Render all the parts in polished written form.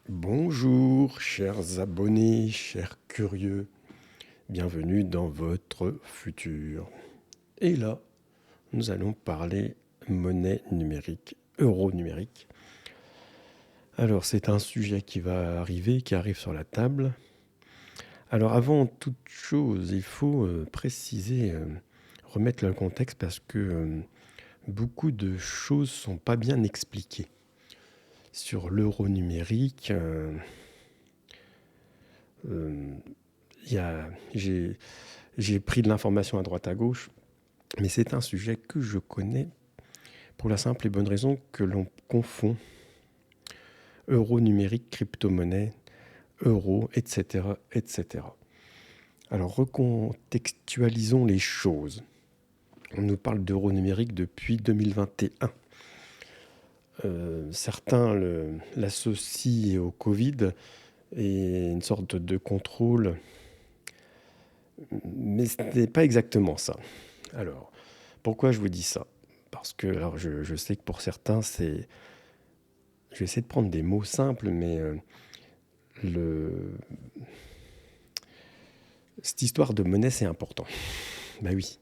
Bonjour, chers abonnés, chers curieux, bienvenue dans votre futur. Et là, nous allons parler monnaie numérique, euro numérique. Alors, c'est un sujet qui va arriver, qui arrive sur la table. Alors, avant toute chose, il faut préciser, remettre le contexte parce que beaucoup de choses sont pas bien expliquées. Sur l'euro numérique, il y a, j'ai pris de l'information à droite à gauche, mais c'est un sujet que je connais pour la simple et bonne raison que l'on confond euro numérique, crypto-monnaie, euro, etc., etc. Alors recontextualisons les choses. On nous parle d'euro numérique depuis 2021. Certains l'associent au Covid et une sorte de contrôle, mais ce n'est pas exactement ça. Alors, pourquoi je vous dis ça? Parce que alors je sais que pour certains, c'est... Je vais essayer de prendre des mots simples, mais le... cette histoire de monnaie, c'est important. Bah oui.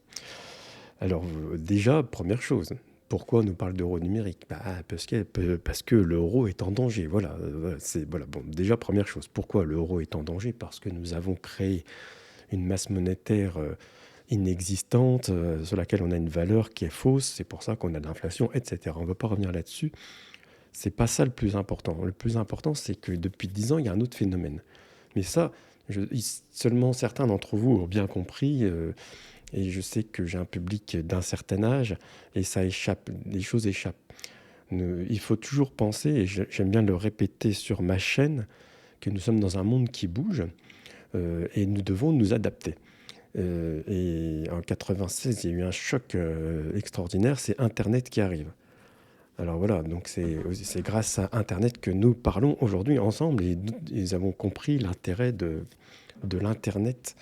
Alors déjà, première chose, pourquoi on nous parle d'euro numérique? Parce que l'euro est en danger. Voilà, voilà. Bon, déjà, première chose, pourquoi l'euro est en danger? Parce que nous avons créé une masse monétaire inexistante, sur laquelle on a une valeur qui est fausse. C'est pour ça qu'on a de l'inflation, etc. On ne va pas revenir là-dessus. C'est pas ça le plus important. Le plus important, c'est que depuis 10 ans, il y a un autre phénomène. Mais ça, seulement certains d'entre vous ont bien compris, et je sais que j'ai un public d'un certain âge, et ça échappe, les choses échappent. Il faut toujours penser, et j'aime bien le répéter sur ma chaîne, que nous sommes dans un monde qui bouge, et nous devons nous adapter. Et en 96, il y a eu un choc extraordinaire, c'est Internet qui arrive. Alors voilà, donc c'est grâce à Internet que nous parlons aujourd'hui ensemble et nous avons compris l'intérêt de l'Internet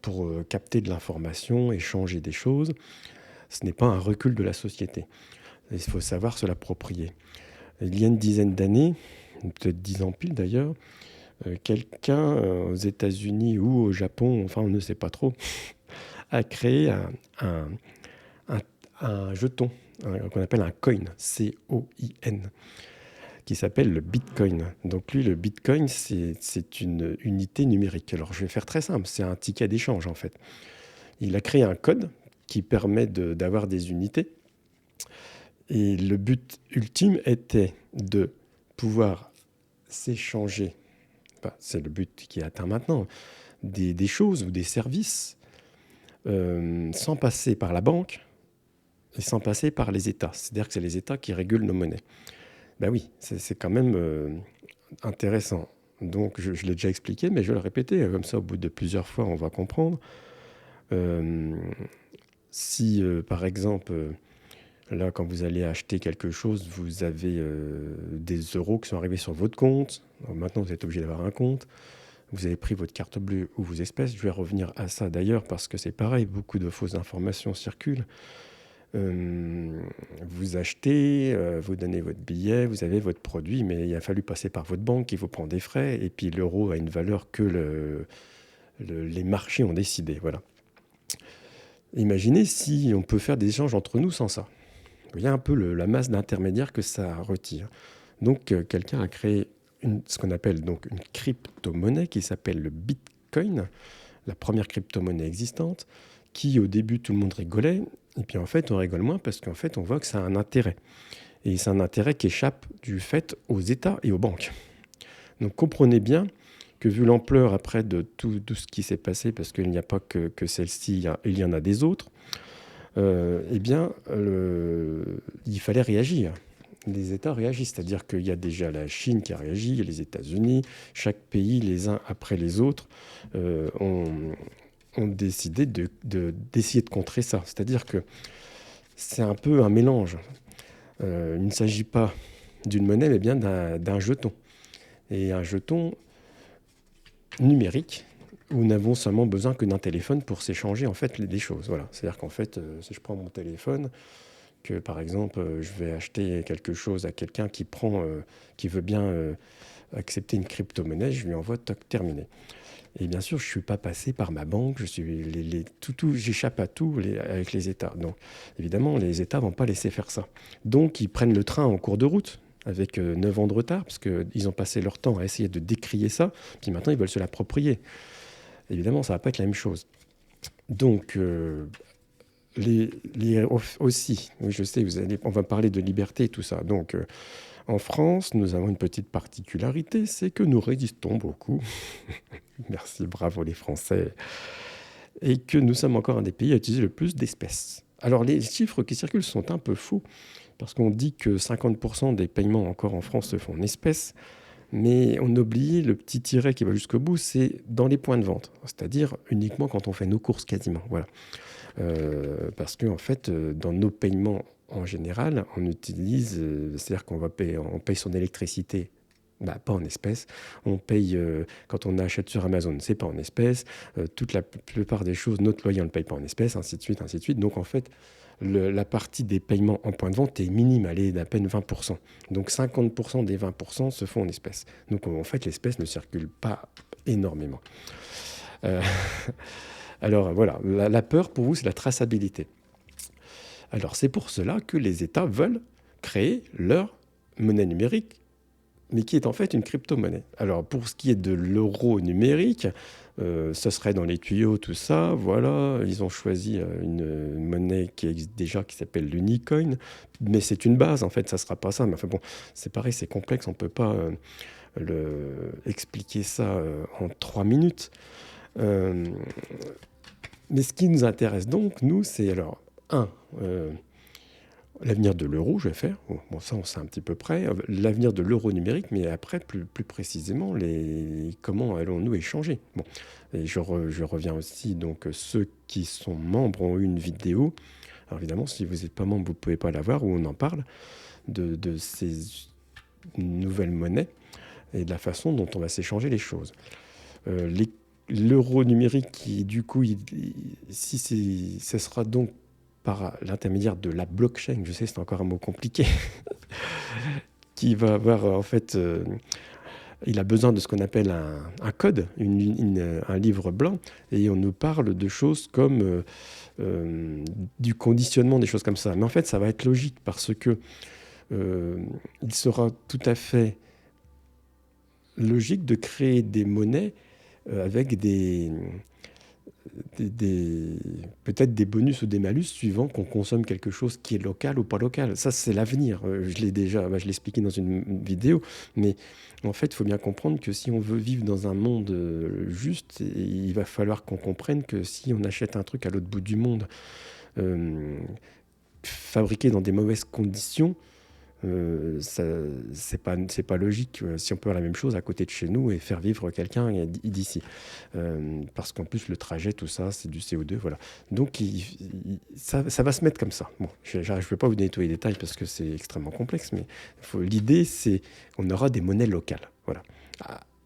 pour capter de l'information, échanger des choses. Ce n'est pas un recul de la société. Il faut savoir se l'approprier. Il y a une dizaine d'années, peut-être 10 ans pile d'ailleurs, quelqu'un aux États-Unis ou au Japon, enfin on ne sait pas trop, a créé un, un- un jeton qu'on appelle un coin, C-O-I-N, qui s'appelle le Bitcoin. Donc lui, le Bitcoin, c'est une unité numérique. Alors je vais faire très simple, c'est un ticket d'échange en fait. Il a créé un code qui permet d'avoir des unités. Et le but ultime était de pouvoir s'échanger, enfin, c'est le but qui est atteint maintenant, des choses ou des services sans passer par la banque et sans passer par les États. C'est-à-dire que c'est les États qui régulent nos monnaies. Ben oui, c'est quand même intéressant. Donc je l'ai déjà expliqué, mais je vais le répéter, comme ça au bout de plusieurs fois on va comprendre. Euh, si par exemple, là quand vous allez acheter quelque chose, vous avez des euros qui sont arrivés sur votre compte, donc maintenant vous êtes obligé d'avoir un compte, vous avez pris votre carte bleue ou vos espèces, je vais revenir à ça d'ailleurs parce que c'est pareil, beaucoup de fausses informations circulent. Vous achetez, vous donnez votre billet, vous avez votre produit, mais il a fallu passer par votre banque qui vous prend des frais, et puis l'euro a une valeur que les marchés ont décidé. Voilà. Imaginez si on peut faire des échanges entre nous sans ça. Il y a un peu la masse d'intermédiaires que ça retire. Donc quelqu'un a créé ce qu'on appelle donc une crypto-monnaie qui s'appelle le Bitcoin, la première crypto-monnaie existante, qui au début tout le monde rigolait, et puis en fait on rigole moins parce qu'en fait on voit que ça a un intérêt. Et c'est un intérêt qui échappe du fait aux États et aux banques. Donc comprenez bien que vu l'ampleur après de tout ce qui s'est passé, parce qu'il n'y a pas que celle-ci, il y en a des autres, eh bien il fallait réagir. Les États réagissent, c'est-à-dire qu'il y a déjà la Chine qui a réagi, les États-Unis, chaque pays, les uns après les autres, ont décidé d'essayer de contrer ça. C'est-à-dire que c'est un peu un mélange. Il ne s'agit pas d'une monnaie, mais bien d'un jeton. Et un jeton numérique, où nous n'avons seulement besoin que d'un téléphone pour s'échanger en fait des choses. Voilà. C'est-à-dire qu'en fait, si je prends mon téléphone, que par exemple, je vais acheter quelque chose à quelqu'un qui veut bien accepter une crypto-monnaie, je lui envoie, toc, terminé. Et bien sûr, je ne suis pas passé par ma banque, j'échappe à tout avec les États. Donc, évidemment, les États ne vont pas laisser faire ça. Donc, ils prennent le train en cours de route, avec 9 ans de retard, parce qu'ils ont passé leur temps à essayer de décrier ça, puis maintenant, ils veulent se l'approprier. Évidemment, ça ne va pas être la même chose. Donc, aussi, oui, je sais, on va parler de liberté et tout ça. Donc, en France, nous avons une petite particularité, c'est que nous résistons beaucoup. Merci, bravo les Français. Et que nous sommes encore un des pays à utiliser le plus d'espèces. Alors, les chiffres qui circulent sont un peu faux, parce qu'on dit que 50% des paiements encore en France se font en espèces, mais on oublie le petit tiret qui va jusqu'au bout, c'est dans les points de vente, c'est-à-dire uniquement quand on fait nos courses quasiment. Voilà. Parce qu'en fait, dans nos paiements en général, on utilise, c'est-à-dire on paye son électricité, pas en espèces. On paye, quand on achète sur Amazon, c'est pas en espèces. Toute la plupart des choses, notre loyer, on ne le paye pas en espèces, ainsi de suite, ainsi de suite. Donc en fait, la partie des paiements en point de vente est minime, elle est d'à peine 20%. Donc 50% des 20% se font en espèces. Donc en fait, l'espèce ne circule pas énormément. Euh, Alors voilà, la peur pour vous, c'est la traçabilité. Alors c'est pour cela que les États veulent créer leur monnaie numérique, mais qui est en fait une crypto-monnaie. Alors pour ce qui est de l'euro numérique, ça serait dans les tuyaux, tout ça. Voilà, ils ont choisi une monnaie qui existe déjà, qui s'appelle l'Unicoin, mais c'est une base en fait, ça ne sera pas ça. Mais enfin bon, c'est pareil, c'est complexe, on ne peut pas expliquer ça en 3 minutes. Mais ce qui nous intéresse donc, nous, c'est alors, l'avenir de l'euro, je vais faire. Bon, ça, on sait un petit peu près. L'avenir de l'euro numérique, mais après, plus précisément, comment allons-nous échanger. Bon, et je reviens aussi, donc, ceux qui sont membres ont eu une vidéo. Alors évidemment, si vous n'êtes pas membre, vous ne pouvez pas la voir, où on en parle de ces nouvelles monnaies et de la façon dont on va s'échanger les choses. L'euro numérique, qui du coup, ce sera donc par l'intermédiaire de la blockchain, je sais, c'est encore un mot compliqué, qui va avoir en fait, il a besoin de ce qu'on appelle un code, un livre blanc, et on nous parle de choses comme du conditionnement, des choses comme ça. Mais en fait, ça va être logique parce que il sera tout à fait logique de créer des monnaies avec peut-être des bonus ou des malus suivant qu'on consomme quelque chose qui est local ou pas local. Ça, c'est l'avenir. Je l'ai expliqué dans une vidéo, mais en fait, il faut bien comprendre que si on veut vivre dans un monde juste, il va falloir qu'on comprenne que si on achète un truc à l'autre bout du monde, fabriqué dans des mauvaises conditions, c'est pas logique si on peut avoir la même chose à côté de chez nous et faire vivre quelqu'un d'ici. Parce qu'en plus, le trajet, tout ça, c'est du CO2. Voilà. Donc, ça va se mettre comme ça. Bon, je ne vais pas vous donner tous les détails parce que c'est extrêmement complexe, mais l'idée, c'est qu'on aura des monnaies locales. Voilà.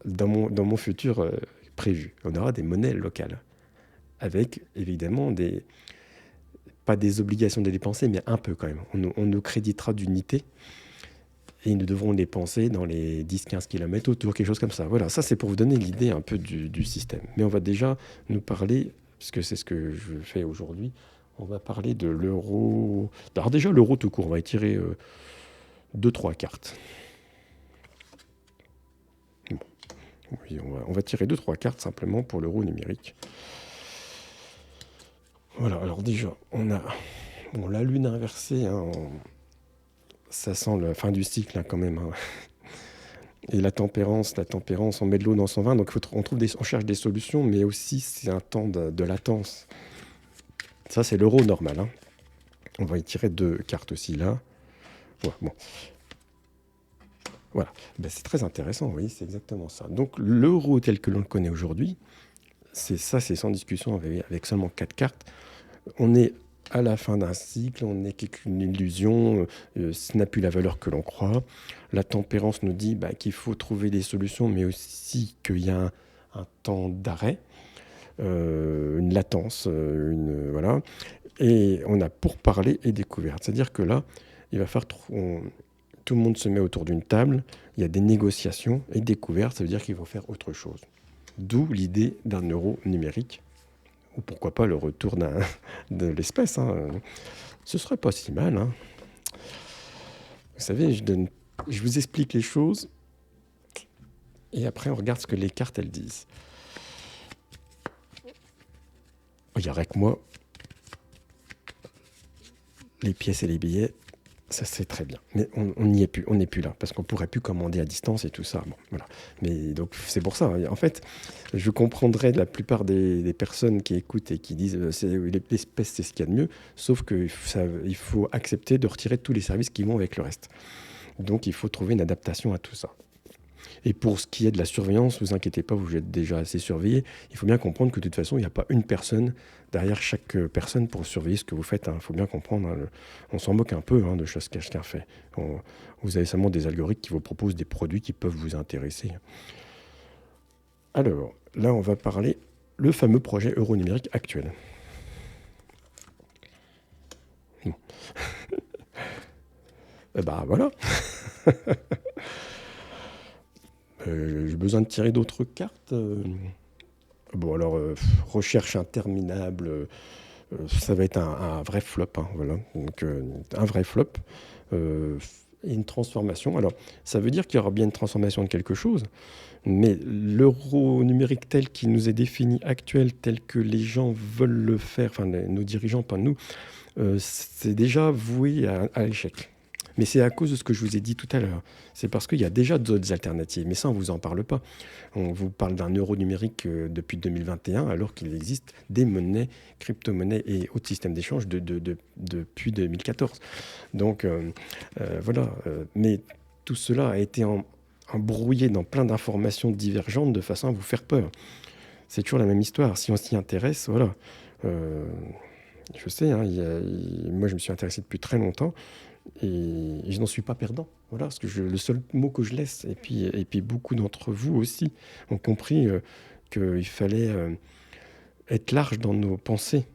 Dans mon futur prévu, on aura des monnaies locales avec évidemment pas des obligations de dépenser, mais un peu quand même. On nous créditera d'unités et nous devrons dépenser dans les 10-15 km autour, quelque chose comme ça. Voilà, ça c'est pour vous donner l'idée un peu du système. Mais on va déjà nous parler, puisque c'est ce que je fais aujourd'hui, on va parler de l'euro. Alors déjà, l'euro tout court, on va étirer 2-3 cartes. Bon. Oui, on va tirer 2-3 cartes simplement pour l'euro numérique. Voilà, alors déjà, on a la lune inversée, hein, ça sent la fin du cycle hein, quand même. Hein. Et la tempérance, on met de l'eau dans son vin, donc on cherche des solutions, mais aussi c'est un temps de latence. Ça, c'est l'euro normal. Hein. On va y tirer 2 cartes aussi là. Ouais, bon. Voilà, c'est très intéressant, oui, c'est exactement ça. Donc l'euro tel que l'on le connaît aujourd'hui, c'est sans discussion avec seulement 4 cartes. On est à la fin d'un cycle, on n'est qu'une illusion, ça n'a plus la valeur que l'on croit. La tempérance nous dit qu'il faut trouver des solutions, mais aussi qu'il y a un temps d'arrêt, une latence, voilà. Et on a pourparlers et découvertes. C'est-à-dire que là, il va falloir Tout le monde se met autour d'une table, il y a des négociations et découvertes, ça veut dire qu'il faut faire autre chose. D'où l'idée d'un euro numérique, ou pourquoi pas le retour de l'espèce. Hein. Ce serait pas si mal. Hein. Vous savez, je vous explique les choses et après on regarde ce que les cartes elles disent. Il n'y aurait que moi. Les pièces et les billets, ça c'est très bien. Mais on n'y est plus, on n'est plus là, parce qu'on pourrait plus commander à distance et tout ça. Bon, voilà. Mais donc c'est pour ça. Hein. En fait, je comprendrais la plupart des personnes qui écoutent et qui disent l'espèce c'est ce qu'il y a de mieux, sauf qu'il faut accepter de retirer tous les services qui vont avec le reste. Donc il faut trouver une adaptation à tout ça. Et pour ce qui est de la surveillance, vous inquiétez pas, vous êtes déjà assez surveillé. Il faut bien comprendre que de toute façon, il n'y a pas une personne derrière chaque personne pour surveiller ce que vous faites. Il faut bien comprendre, hein, on s'en moque un peu de choses que chacun fait. Vous avez seulement des algorithmes qui vous proposent des produits qui peuvent vous intéresser. Alors, là, on va parler le fameux projet euro numérique actuel. Bon. Voilà. J'ai besoin de tirer d'autres cartes. Bon, alors, recherche interminable, ça va être un vrai flop. Hein, voilà. Donc, un vrai flop. Et une transformation. Alors, ça veut dire qu'il y aura bien une transformation de quelque chose, mais l'euro numérique tel qu'il nous est défini actuel, tel que les gens veulent le faire, enfin, nos dirigeants, pas nous, c'est déjà voué à l'échec. Mais c'est à cause de ce que je vous ai dit tout à l'heure. C'est parce qu'il y a déjà d'autres alternatives. Mais ça, on ne vous en parle pas. On vous parle d'un euro numérique depuis 2021, alors qu'il existe des monnaies, crypto-monnaies et autres systèmes d'échange depuis 2014. Donc, voilà. Mais tout cela a été embrouillé dans plein d'informations divergentes de façon à vous faire peur. C'est toujours la même histoire. Si on s'y intéresse, voilà. Je sais, hein, moi, je me suis intéressé depuis très longtemps. Et je n'en suis pas perdant. Voilà, parce que le seul mot que je laisse, et puis beaucoup d'entre vous aussi ont compris qu'il fallait être large dans nos pensées.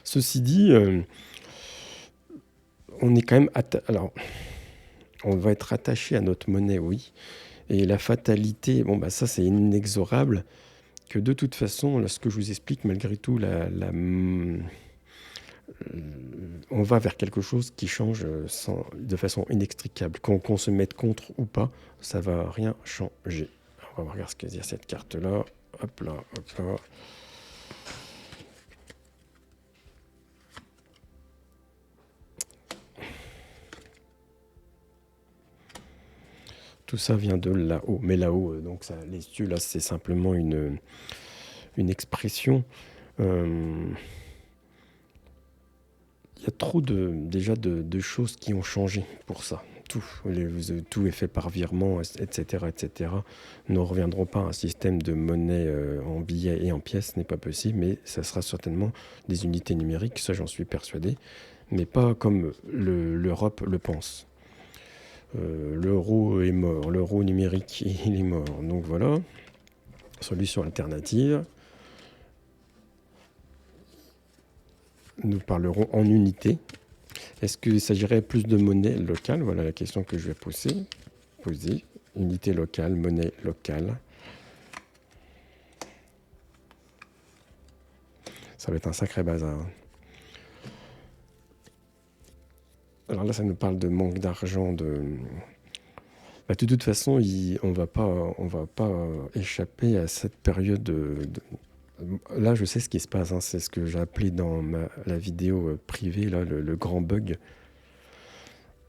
Ceci dit, on est quand même... Alors, on va être attaché à notre monnaie, oui. Et la fatalité, ça c'est inexorable, que de toute façon, là, ce que je vous explique, malgré tout, on va vers quelque chose qui change de façon inextricable. Qu'on se mette contre ou pas, ça va rien changer. On va regarder ce qu'il y a cette carte-là. Hop là, hop là. Tout ça vient de là-haut. Mais là-haut, donc ça, les cieux, là, c'est simplement une expression. Il y a trop déjà de choses qui ont changé pour ça. Tout est fait par virement, etc., etc. Nous ne reviendrons pas à un système de monnaie en billets et en pièces, ce n'est pas possible, mais ça sera certainement des unités numériques, ça j'en suis persuadé, mais pas comme l'Europe le pense. L'euro est mort, l'euro numérique il est mort. Donc voilà, solution alternative. Nous parlerons en unité. Est-ce qu'il s'agirait plus de monnaie locale? Voilà la question que je vais poser. Unité locale, monnaie locale. Ça va être un sacré bazar. Alors là, ça nous parle de manque d'argent. De toute façon, on va pas échapper à cette période. Là, je sais ce qui se passe. Hein, c'est ce que j'ai appelé dans la vidéo privée, là, le grand bug.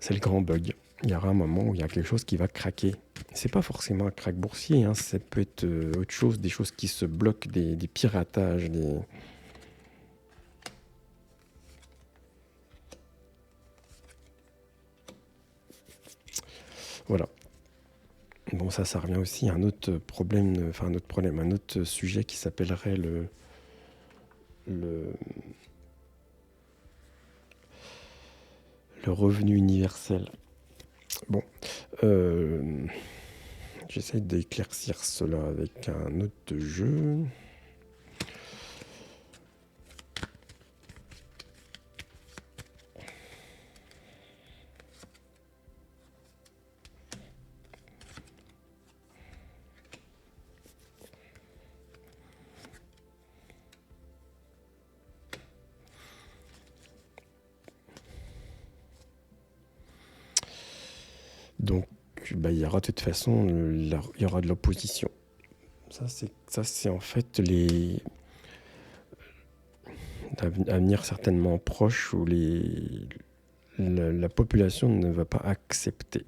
C'est le grand bug. Il y aura un moment où il y a quelque chose qui va craquer. C'est pas forcément un crack boursier. Hein, ça peut être autre chose, des choses qui se bloquent, des piratages, Voilà. Bon, ça revient aussi à un autre problème, un autre sujet qui s'appellerait le revenu universel. Bon, j'essaie d'éclaircir cela avec un autre jeu. bah, il y aura de toute façon, il y aura de l'opposition. Ça, c'est en fait l'avenir certainement proche où la population ne va pas accepter.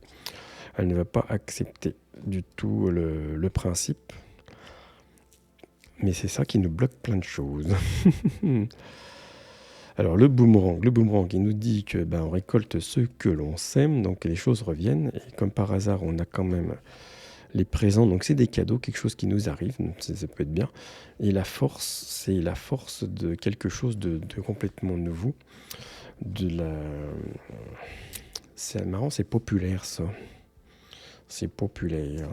Elle ne va pas accepter du tout le principe. Mais c'est ça qui nous bloque plein de choses. Alors le boomerang, il nous dit que ben, on récolte ce que l'on sème, donc les choses reviennent. Et comme par hasard, on a quand même les présents, donc c'est des cadeaux, quelque chose qui nous arrive, donc ça peut être bien. Et la force, c'est la force de quelque chose de complètement nouveau. C'est marrant, c'est populaire ça. C'est populaire.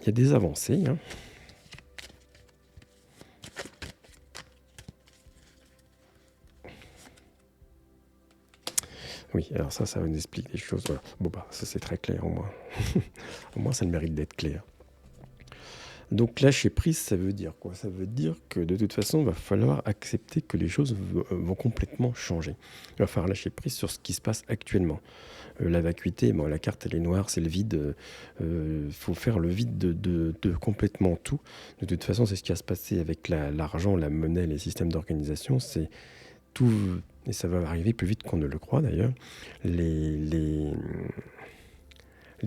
Il y a des avancées, hein. Oui, alors ça nous explique des choses. Voilà. Bon, bah, ça c'est très clair au moins. Au moins, ça a le mérite d'être clair. Donc, lâcher prise, ça veut dire quoi? Ça veut dire que de toute façon, il va falloir accepter que les choses vont complètement changer. Il va falloir lâcher prise sur ce qui se passe actuellement. La vacuité, bon, la carte elle est noire, c'est le vide. Il faut faire le vide de complètement tout. De toute façon, c'est ce qui va se passer avec l'argent, la monnaie, les systèmes d'organisation. C'est tout, et ça va arriver plus vite qu'on ne le croit d'ailleurs. Les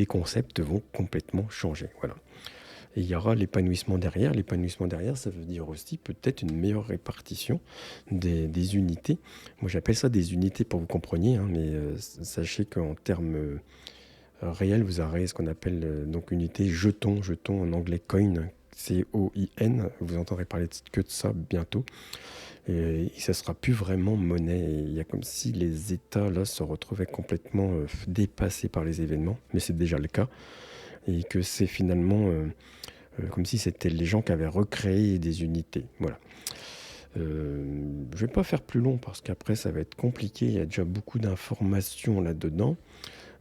concepts vont complètement changer. Voilà. Et il y aura l'épanouissement derrière. L'épanouissement derrière, ça veut dire aussi peut-être une meilleure répartition des unités. Moi, j'appelle ça des unités pour que vous compreniez, hein, mais sachez qu'en termes réels, vous aurez ce qu'on appelle donc unité jeton en anglais coin, C-O-I-N. Vous entendrez parler que de ça bientôt. Et ça ne sera plus vraiment monnaie. Et il y a comme si les États là se retrouvaient complètement dépassés par les événements, mais c'est déjà le cas. Et que c'est finalement comme si c'était les gens qui avaient recréé des unités. Voilà. Je ne vais pas faire plus long parce qu'après ça va être compliqué. Il y a déjà beaucoup d'informations là-dedans.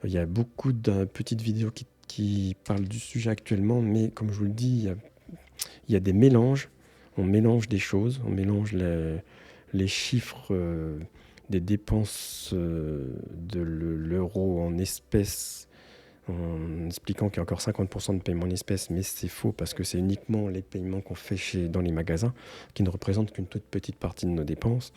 Il y a beaucoup de petites vidéos qui parlent du sujet actuellement, mais comme je vous le dis, il y a des mélanges. On mélange des choses, on mélange les chiffres des dépenses de l'euro en espèces, en expliquant qu'il y a encore 50% de paiement en espèces, mais c'est faux parce que c'est uniquement les paiements qu'on fait dans les magasins qui ne représentent qu'une toute petite partie de nos dépenses.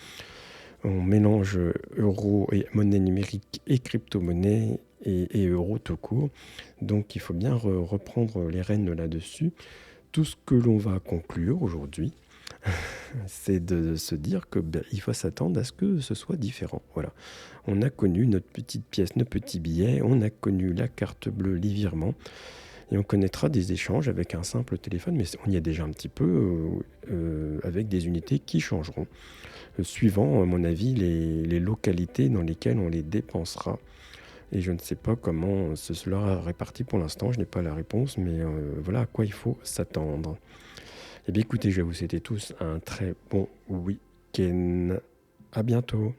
On mélange euros et monnaie numérique et crypto-monnaie et euros tout court. Donc il faut bien reprendre les rênes là-dessus. Tout ce que l'on va conclure aujourd'hui, c'est de se dire que il faut s'attendre à ce que ce soit différent. Voilà. On a connu notre petite pièce, nos petits billets, on a connu la carte bleue, les virements, et on connaîtra des échanges avec un simple téléphone, mais on y est déjà un petit peu avec des unités qui changeront, suivant, à mon avis, les localités dans lesquelles on les dépensera. Et je ne sais pas comment ce sera réparti pour l'instant, je n'ai pas la réponse, mais voilà à quoi il faut s'attendre. Eh bien écoutez, je vais vous souhaiter tous un très bon week-end. À bientôt.